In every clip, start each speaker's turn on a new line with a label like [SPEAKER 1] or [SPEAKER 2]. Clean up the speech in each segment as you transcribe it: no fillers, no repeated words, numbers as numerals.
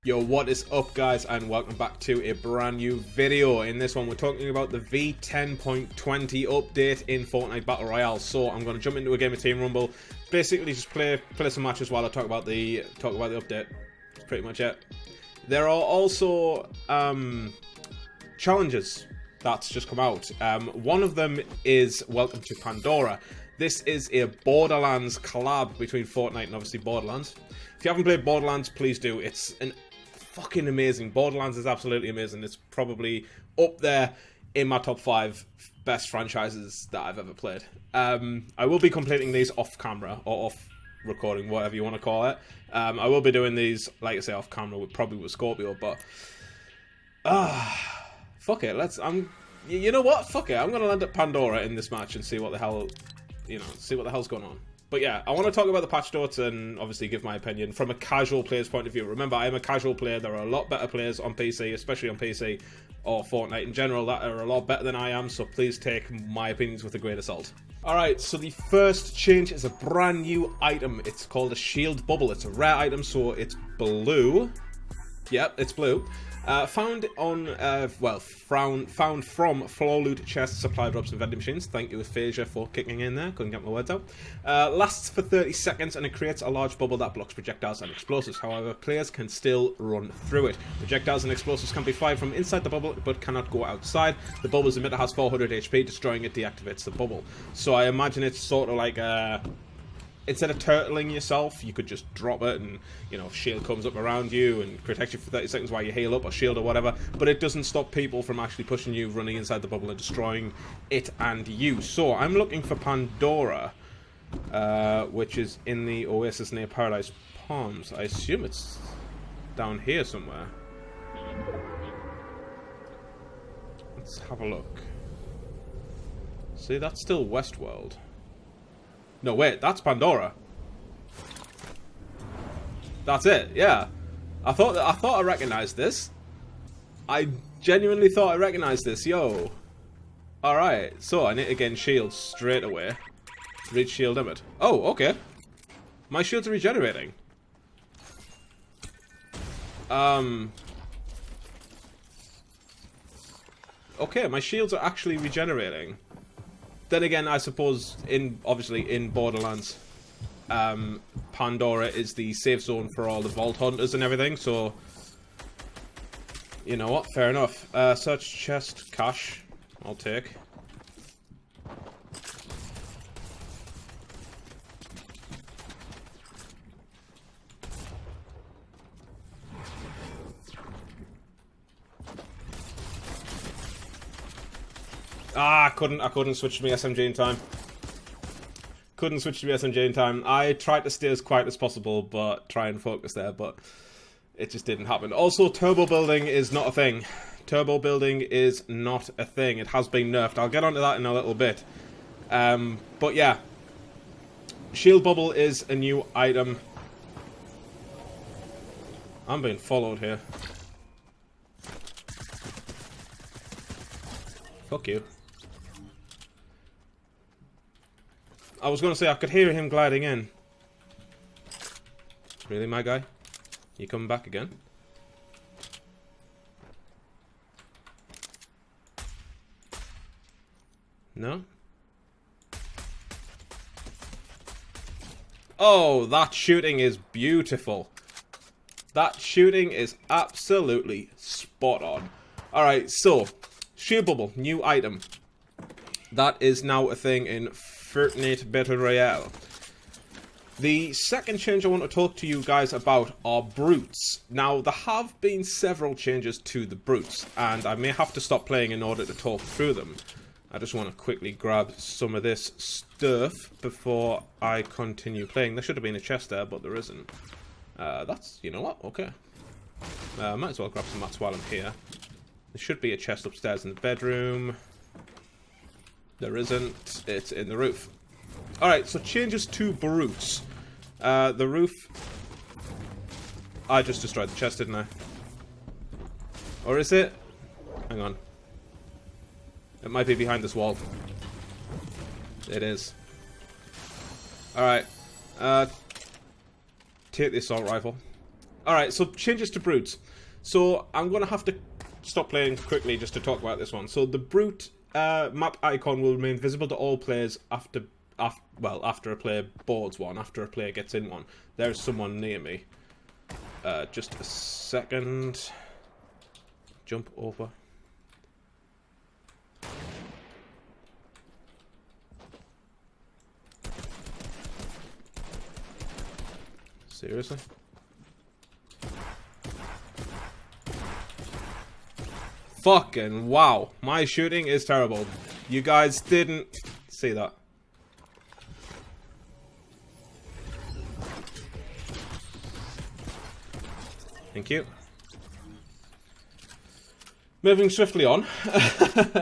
[SPEAKER 1] Yo, what is up guys, and welcome back to a brand new video. In this one we're talking about the V10.20 update in Fortnite Battle Royale. So I'm going to jump into a game of Team Rumble, basically just play some matches while I talk about the update. That's pretty much it. There are also challenges that's just come out. One of them is Welcome to Pandora. This is a Borderlands collab between Fortnite and obviously Borderlands. If you haven't played Borderlands, please do. It's an fucking amazing. Borderlands is absolutely amazing. It's probably up there in my top 5 best franchises that I've ever played. I will be completing these off camera or off recording, whatever you want to call it. I will be doing these, like I say, off camera, probably with Scorpio, but fuck it. You know what? Fuck it. I'm gonna land at Pandora in this match and see what the hell, see what the hell's going on. But yeah, I want to talk about the patch notes and obviously give my opinion from a casual player's point of view. Remember, I am a casual player. There are a lot better players on PC, especially on PC or Fortnite in general, that are a lot better than I am, so please take my opinions with a grain of salt. Alright, so the first change is a brand new item. It's called a shield bubble. It's a rare item, so it's blue. Yep, it's blue. Found from floor loot chests, supply drops, and vending machines. Thank you, Aphasia, for kicking in there. Couldn't get my words out. Lasts for 30 seconds, and it creates a large bubble that blocks projectiles and explosives. However, players can still run through it. Projectiles and explosives can be fired from inside the bubble, but cannot go outside. The bubble's emitter has 400 HP. Destroying it deactivates the bubble. So I imagine it's sort of like instead of turtling yourself, you could just drop it and, shield comes up around you and protects you for 30 seconds while you heal up or shield or whatever. But it doesn't stop people from actually pushing you, running inside the bubble and destroying it and you. So I'm looking for Pandora, which is in the oasis near Paradise Palms. I assume it's down here somewhere. Let's have a look. See, that's still Westworld. No, wait, that's Pandora. That's it, yeah. I thought I recognized this. I genuinely thought I recognized this, yo. Alright, so I need to gain shields straight away. Reach shield limit. Oh, okay. My shields are regenerating. Okay, my shields are actually regenerating. Then again, I suppose, obviously in Borderlands, Pandora is the safe zone for all the Vault Hunters and everything, so, you know what, fair enough. Search chest, cash, I'll take. I couldn't switch to my SMG in time. Couldn't switch to my SMG in time. I tried to stay as quiet as possible, but try and focus there, but it just didn't happen. Also, Turbobuilding is not a thing. Turbobuilding is not a thing. It has been nerfed. I'll get onto that in a little bit. But yeah. Shield Bubble is a new item. I'm being followed here. Fuck you. I was going to say, I could hear him gliding in. Really, my guy? You coming back again? No? Oh, that shooting is beautiful. That shooting is absolutely spot on. Alright, so, Shield Bubble, new item. That is now a thing in Fortnite Battle Royale. The second change I want to talk to you guys about are brutes. Now, there have been several changes to the brutes, and I may have to stop playing in order to talk through them. I just want to quickly grab some of this stuff before I continue playing. There should have been a chest there, but there isn't. You know what, okay. Might as well grab some mats while I'm here. There should be a chest upstairs in the bedroom. There isn't. It's in the roof. Alright, so changes to brutes. The roof... I just destroyed the chest, didn't I? Or is it? Hang on. It might be behind this wall. It is. Alright. Take the assault rifle. Alright, so changes to brutes. So I'm going to have to stop playing quickly just to talk about this one. So the brute map icon will remain visible to all players after a player boards one, after a player gets in one. There's someone near me. Just a second. Jump over. Seriously? Fucking wow. My shooting is terrible. You guys didn't see that. Thank you. Moving swiftly on.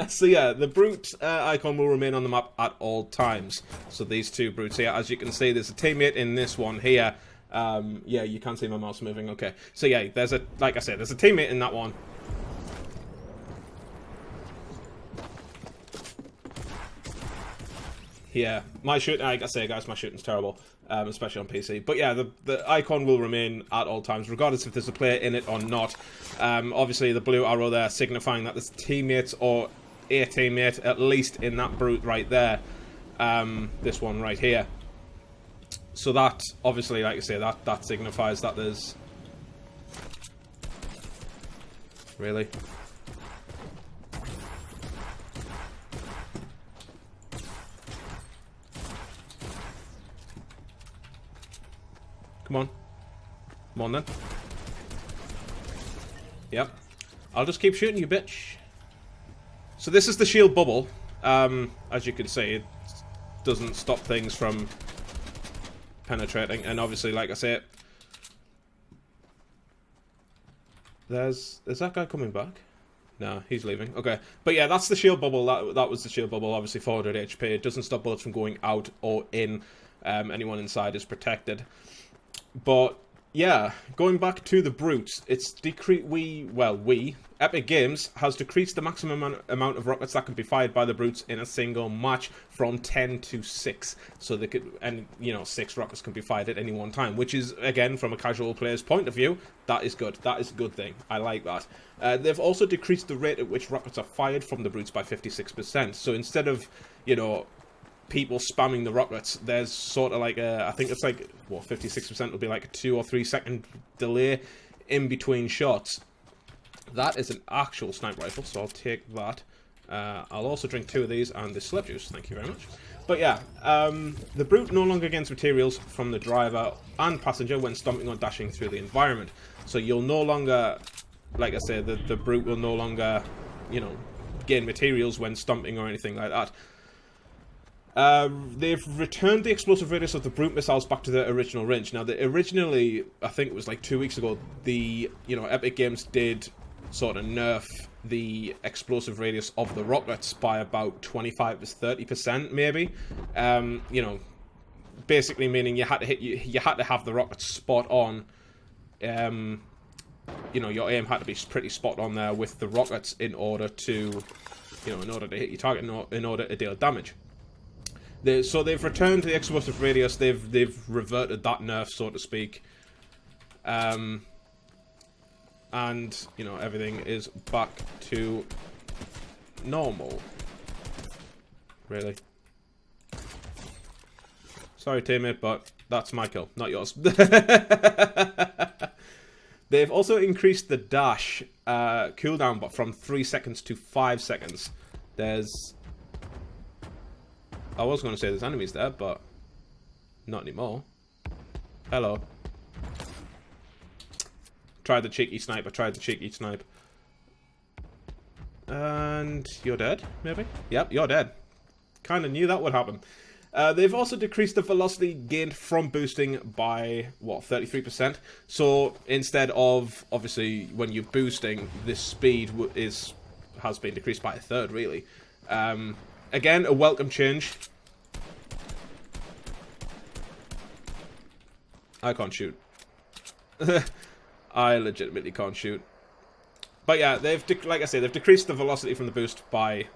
[SPEAKER 1] So yeah, the brute icon will remain on the map at all times. So these two brutes here, as you can see, there's a teammate in this one here. Yeah, you can't see my mouse moving. Okay. So yeah, there's like I said, there's a teammate in that one. Yeah, my shooting, like I say, guys, my shooting's terrible, especially on PC. But yeah, the icon will remain at all times, regardless if there's a player in it or not. Obviously, the blue arrow there signifying that there's teammates or a teammate, at least in that brute right there. This one right here. So that, obviously, like I say, that signifies that there's... Really? Come on. Come on then. Yep. I'll just keep shooting you, bitch. So this is the shield bubble. As you can see, it doesn't stop things from penetrating. And obviously, like I say, is that guy coming back? No, he's leaving. Okay. But yeah, that's the shield bubble. That was the shield bubble. Obviously 400 HP. It doesn't stop bullets from going out or in. Anyone inside is protected. But yeah, going back to the brutes, it's Epic Games has decreased the maximum amount of rockets that can be fired by the brutes in a single match from 10 to 6. So they could, and you know, 6 rockets can be fired at any one time, which is, again, from a casual player's point of view, that is good. That is a good thing. I like that. They've also decreased the rate at which rockets are fired from the brutes by 56%. So instead of, you know, people spamming the rockets, there's sort of like a, I think it's like, well, 56% will be like a 2 or 3 second delay in between shots. That is an actual sniper rifle, so I'll take that. I'll also drink 2 of these and the slip juice, thank you very much. But yeah, the brute no longer gains materials from the driver and passenger when stomping or dashing through the environment. So you'll no longer, like I said, the brute will no longer, you know, gain materials when stomping or anything like that. They've returned the explosive radius of the brute missiles back to their original range. Now, originally, I think it was like 2 weeks ago, Epic Games did sort of nerf the explosive radius of the rockets by about 25 to 30%, maybe. You know, basically meaning you had to have the rockets spot on. You know, your aim had to be pretty spot on there with the rockets in order to, you know, in order to hit your target, in order to deal damage. So they've returned the explosive radius. They've reverted that nerf, so to speak, and you know, everything is back to normal. Really? Sorry, teammate, but that's my kill, not yours. They've also increased the dash cooldown, but from 3 seconds to 5 seconds. I was going to say there's enemies there, but not anymore. Hello. Tried the cheeky snipe. And you're dead, maybe? Yep, you're dead. Kind of knew that would happen. They've also decreased the velocity gained from boosting by, what, 33%? So instead of, obviously, when you're boosting, the speed has been decreased by 1/3, really. Again, a welcome change. I can't shoot. I legitimately can't shoot. But yeah, like I say, they've decreased the velocity from the boost by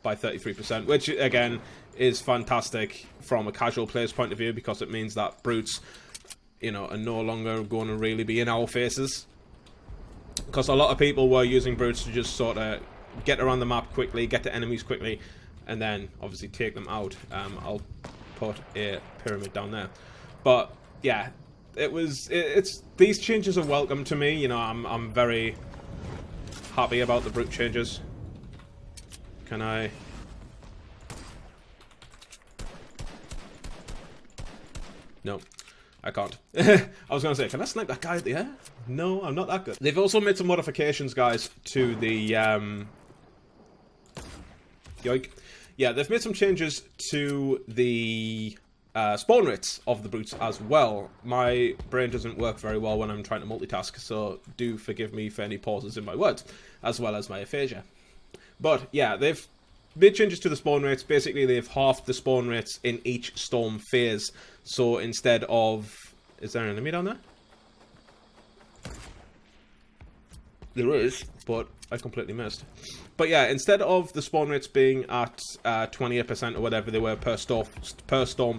[SPEAKER 1] 33%, which again is fantastic from a casual player's point of view, because it means that brutes you know, are no longer going to really be in our faces. Because a lot of people were using brutes to just sort of get around the map quickly, get to enemies quickly, and then obviously take them out. I'll put a pyramid down there. But yeah, it's these changes are welcome to me. You know, I'm very happy about the brute changes. Can I? No, I can't. I was going to say, can I snipe that guy at the air? No, I'm not that good. They've also made some modifications, guys, to the, yoink. Yeah, they've made some changes to the spawn rates of the brutes as well. My brain doesn't work very well when I'm trying to multitask, so do forgive me for any pauses in my words, as well as my aphasia. But, yeah, they've made changes to the spawn rates. Basically, they've halved the spawn rates in each storm phase. So instead of... Is there an enemy down there? There is, but I completely missed. But yeah, instead of the spawn rates being at 28% or whatever they were per storm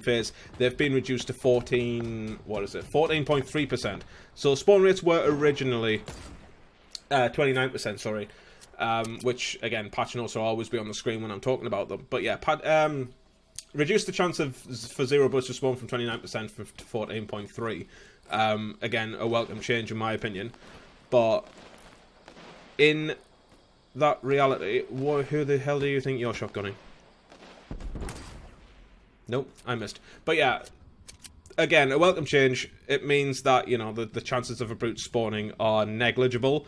[SPEAKER 1] phase, they've been reduced to 14.3%. So spawn rates were originally 29%, sorry. Which, again, patch notes will always be on the screen when I'm talking about them. But yeah, reduced the chance for zero bullets to spawn from 29% to 14.3%. Again, a welcome change in my opinion. But in that reality, who the hell do you think you're shotgunning? Nope, I missed. But yeah, again, a welcome change. It means that, you know, the chances of a brute spawning are negligible,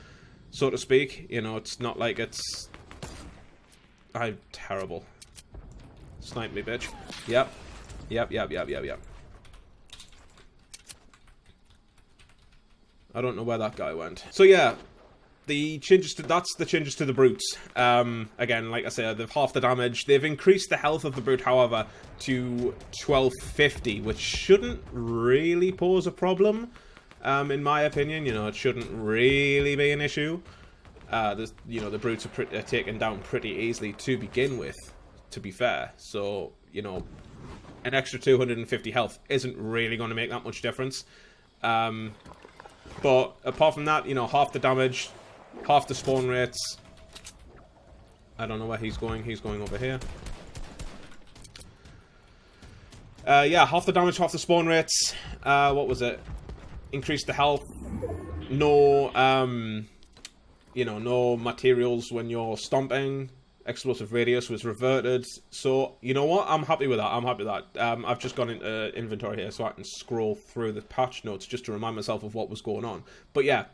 [SPEAKER 1] so to speak. You know, it's not like it's... I'm terrible. Snipe me, bitch. Yep. Yep. I don't know where that guy went. So yeah, that's the changes to the brutes. Again, like I said, they've halved the damage. They've increased the health of the brute, however, to 1250, which shouldn't really pose a problem, in my opinion. You know, it shouldn't really be an issue. You know, the brutes are taken down pretty easily to begin with, to be fair. So, you know, an extra 250 health isn't really going to make that much difference. But apart from that, you know, half the damage, half the spawn rates. I don't know where he's going. He's going over here. Yeah, half the damage, half the spawn rates. What was it? Increased the health. No, you know, no materials when you're stomping. Explosive radius was reverted. So, you know what? I'm happy with that. I'm happy with that. I've just gone into inventory here so I can scroll through the patch notes just to remind myself of what was going on. But yeah,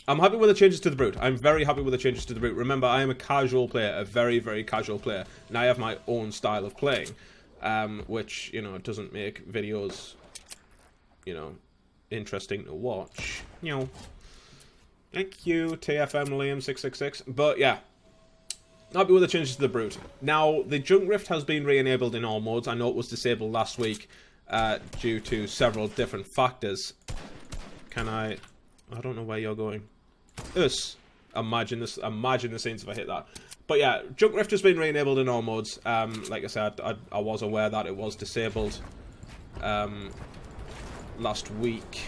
[SPEAKER 1] I'm happy with the changes to the brute. I'm very happy with the changes to the brute. Remember, I am a casual player, a very, very casual player. And I have my own style of playing. Which, you know, doesn't make videos, you know, interesting to watch. You know. Thank you, TFM Liam 666. But yeah, happy with the changes to the brute. Now, the junk rift has been re-enabled in all modes. I know it was disabled last week due to several different factors. Can I don't know where you're going. Imagine this. Imagine the scenes if I hit that. But yeah, junk rift has been re-enabled in all modes. Like I said, I was aware that it was disabled last week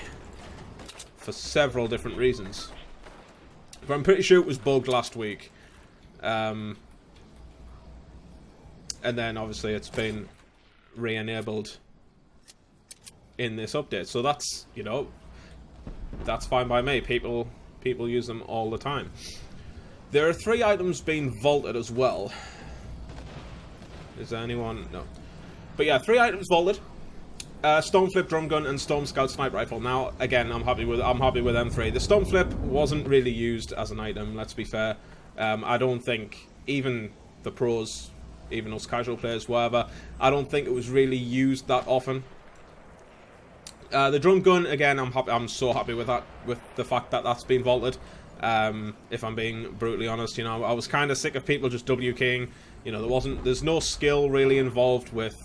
[SPEAKER 1] for several different reasons. But I'm pretty sure it was bugged last week. And then obviously it's been re-enabled in this update. So that's, you know, that's fine by me. People use them all the time. There are 3 items being vaulted as well. Is there anyone? No. But yeah, 3 items vaulted. Storm Flip Drum Gun and Storm Scout Sniper Rifle. Now, again, I'm happy with them 3. The Storm Flip wasn't really used as an item, let's be fair. I don't think even the pros, even us casual players, whatever, I don't think it was really used that often. The drum gun, again, I'm so happy with that, with the fact that that's been vaulted. If I'm being brutally honest, you know, I was kind of sick of people just W-keying. You know, there's no skill really involved with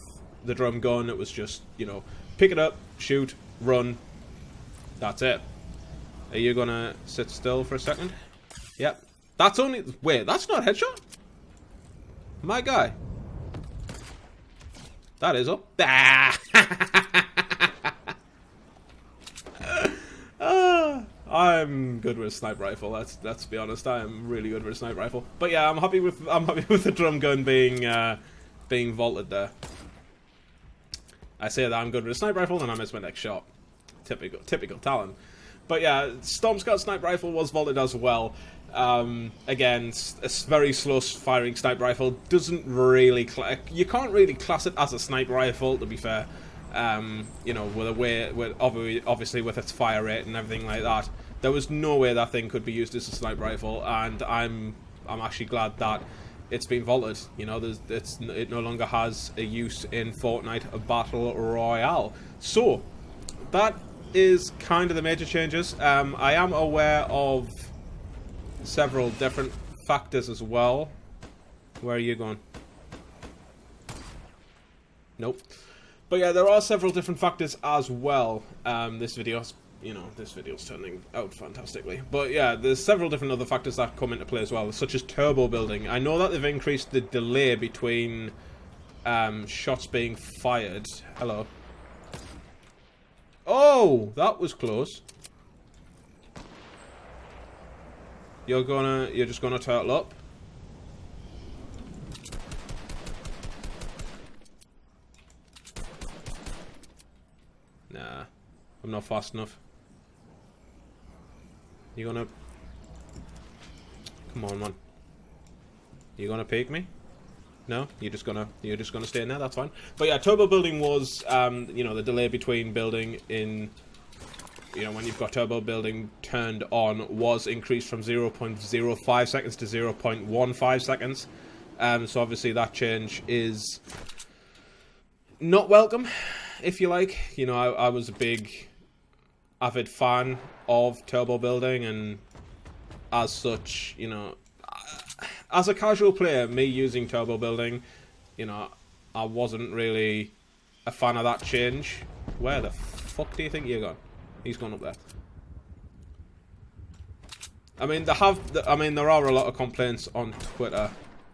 [SPEAKER 1] the drum gun. It was just, you know, pick it up, shoot, run. That's it. Are you gonna sit still for a second? Yep. That's only... Wait, that's not headshot? My guy. That is up. Ah! I'm good with a sniper rifle. Let's be honest. I am really good with a sniper rifle. But yeah, I'm happy with the drum gun being vaulted there. I say that I'm good with a sniper rifle, and I miss my next shot. Typical Talon. But yeah, Storm Scout sniper rifle was vaulted as well. Again, a very slow firing sniper rifle. Doesn't really you can't really class it as a sniper rifle, to be fair. You know, obviously with its fire rate and everything like that, there was no way that thing could be used as a sniper rifle, and I'm actually glad that it's been vaulted. You know, it no longer has a use in Fortnite Battle Royale. So that is kind of the major changes. I am aware of several different factors as well. Where are you going? Nope. But yeah, there are several different factors as well. This video's turning out fantastically. But yeah, there's several different other factors that come into play as well, such as turbo building. I know that they've increased the delay between shots being fired. Hello. Oh, that was close. You're just gonna turtle up? Nah, I'm not fast enough. You gonna... Come on, man. You gonna peek me? No? You're just gonna stay in there, that's fine. But yeah, turbo building was, you know, the delay between building in... You know, when you've got turbo building turned on, was increased from 0.05 seconds to 0.15 seconds. So obviously that change is not welcome, if you like. You know, I was a big, avid fan of turbo building, and as such, you know, as a casual player, me using turbo building, you know, I wasn't really a fan of that change. Where the fuck do you think you're gone? He's gone up there. I mean, there are a lot of complaints on Twitter,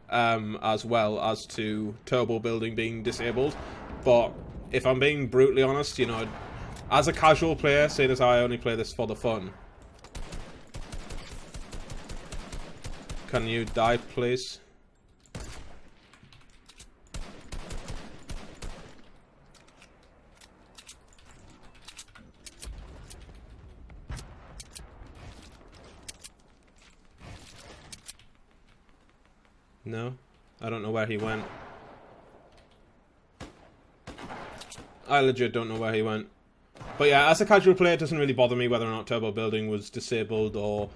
[SPEAKER 1] as well as to turbo building being disabled. But if I'm being brutally honest, you know, as a casual player, seeing as I only play this for the fun. Can you die, please? No? I don't know where he went. I legit don't know where he went. But yeah, as a casual player, it doesn't really bother me whether or not turbo building was disabled or,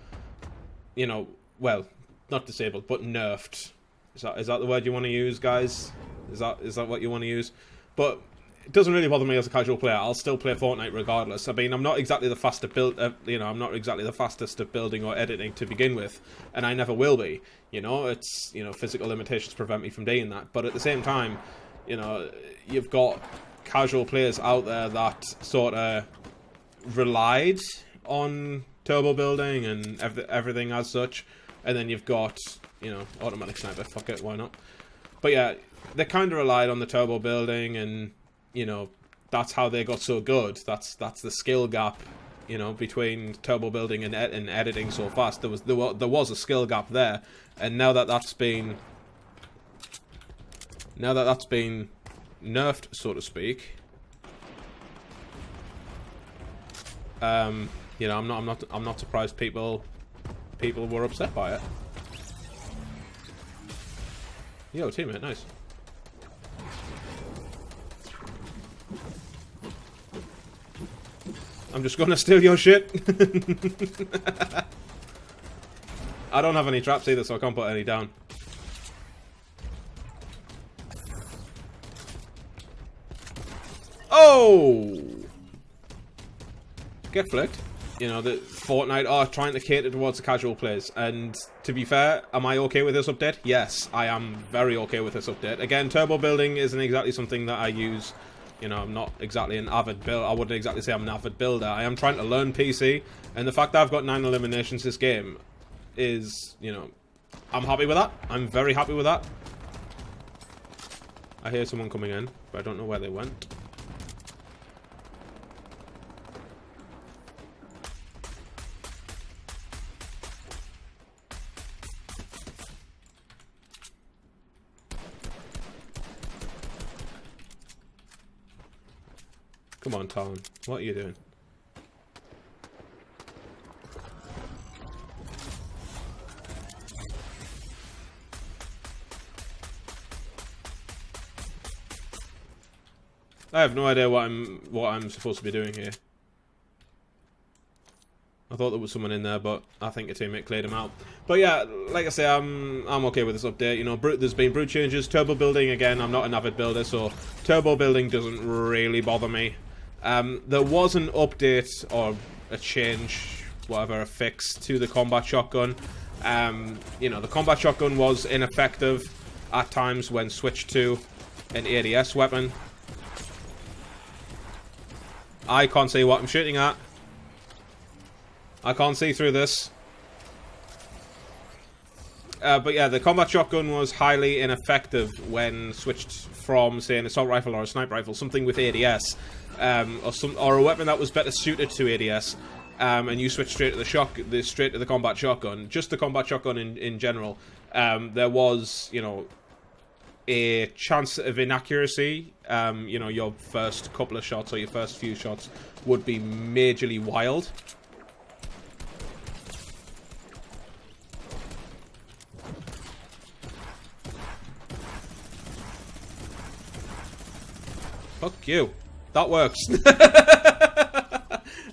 [SPEAKER 1] you know, well, not disabled, but nerfed. Is that the word you want to use, guys? Is that what you want to use? But it doesn't really bother me as a casual player. I'll still play Fortnite regardless. I mean, I'm not exactly the fastest I'm not exactly the fastest at building or editing to begin with, and I never will be. You know, it's, you know, physical limitations prevent me from doing that. But at the same time, you know, you've got casual players out there that sort of relied on turbo building and everything as such, and then you've got, you know, automatic sniper. Fuck it, why not? But yeah, they kind of relied on the turbo building, and you know, that's how they got so good. That's the skill gap, you know, between turbo building and editing so fast. There was a skill gap there, and now that that's been nerfed, so to speak, you know, I'm not surprised people were upset by it. Yo, teammate, nice. I'm just gonna steal your shit. I don't have any traps either, so I can't put any down. Oh! Get flicked. You know, the Fortnite are trying to cater towards the casual players, and to be fair, am I okay with this update? Yes, I am very okay with this update. Again, turbo building isn't exactly something that I use. You know, I'm not exactly an avid builder. I wouldn't exactly say I'm an avid builder. I am trying to learn PC, and the fact that I've got 9 eliminations this game is, you know, I'm happy with that. I'm very happy with that. I hear someone coming in, but I don't know where they went. Come on, Talon. What are you doing? I have no idea what I'm supposed to be doing here. I thought there was someone in there, but I think a teammate cleared him out. But yeah, like I say, I'm okay with this update. You know, there's been brute changes, turbo building again. I'm not an avid builder, so turbo building doesn't really bother me. There was an update or a change, whatever, a fix to the combat shotgun. You know, the combat shotgun was ineffective at times when switched to an ADS weapon. I can't see what I'm shooting at. I can't see through this. But yeah, the combat shotgun was highly ineffective when switched from, say, an assault rifle or a sniper rifle, something with ADS, or a weapon that was better suited to ADS, and you switch straight to the combat shotgun. Just the combat shotgun in general. There was, you know, a chance of inaccuracy. You know, your first couple of shots or your first few shots would be majorly wild. Fuck you. That works.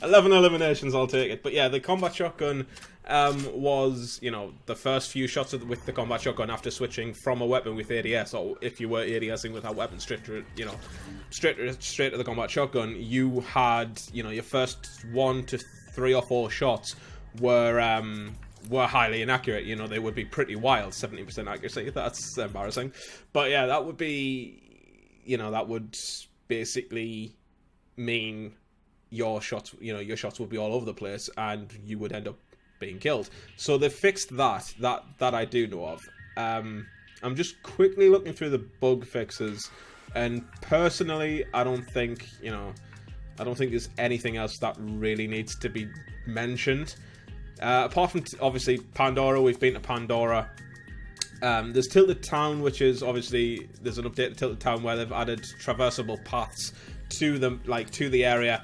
[SPEAKER 1] 11 eliminations, I'll take it. But yeah, the combat shotgun was, you know, the first few shots with the combat shotgun after switching from a weapon with ADS, or if you were ADSing with that weapon straight to, you know, straight to the combat shotgun, you had, you know, your first 1 to 3 or 4 shots were highly inaccurate. You know, they would be pretty wild, 70% accuracy. That's embarrassing. But yeah, that would be, you know, that would basically mean your shots, you know, your shots would be all over the place and you would end up being killed. So they fixed that I do know of. I'm just quickly looking through the bug fixes, and personally, I don't think there's anything else that really needs to be mentioned. Apart from, obviously, Pandora. We've been to Pandora. There's Tilted Town, which is obviously, there's an update to Tilted Town where they've added traversable paths to the area,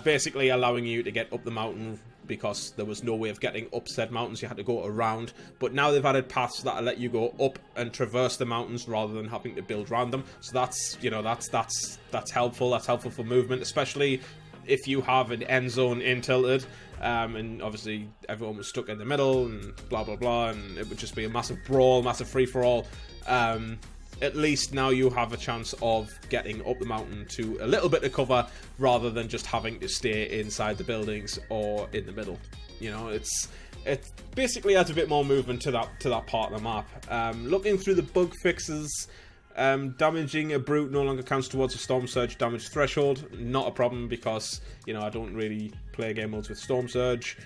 [SPEAKER 1] basically allowing you to get up the mountain, because there was no way of getting up said mountains. You had to go around. But now they've added paths that let you go up and traverse the mountains rather than having to build around them. So that's, you know, that's helpful. That's helpful for movement, especially if you have an end zone in Tilted. And obviously everyone was stuck in the middle and blah blah blah, and it would just be a massive brawl, massive free-for-all. At least now you have a chance of getting up the mountain to a little bit of cover rather than just having to stay inside the buildings or in the middle. You know, it basically adds a bit more movement to that part of the map. Looking through the bug fixes, damaging a brute no longer counts towards a storm surge damage threshold. Not a problem, because, you know, I don't really play game modes with storm surge.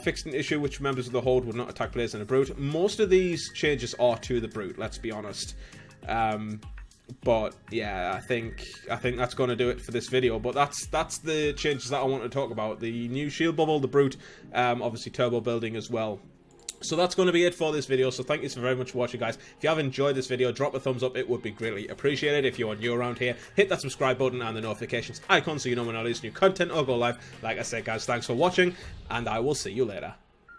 [SPEAKER 1] Fixed an issue which members of the horde would not attack players in a brute. Most of these changes are to the brute, let's be honest. But yeah, I think that's going to do it for this video. But that's the changes that I want to talk about. The new shield bubble, the brute, obviously turbo building as well. So that's going to be it for this video. So thank you so very much for watching, guys. If you have enjoyed this video, drop a thumbs up. It would be greatly appreciated. If you are new around here, hit that subscribe button and the notifications icon so you know when I release new content or go live. Like I said, guys, thanks for watching, and I will see you later.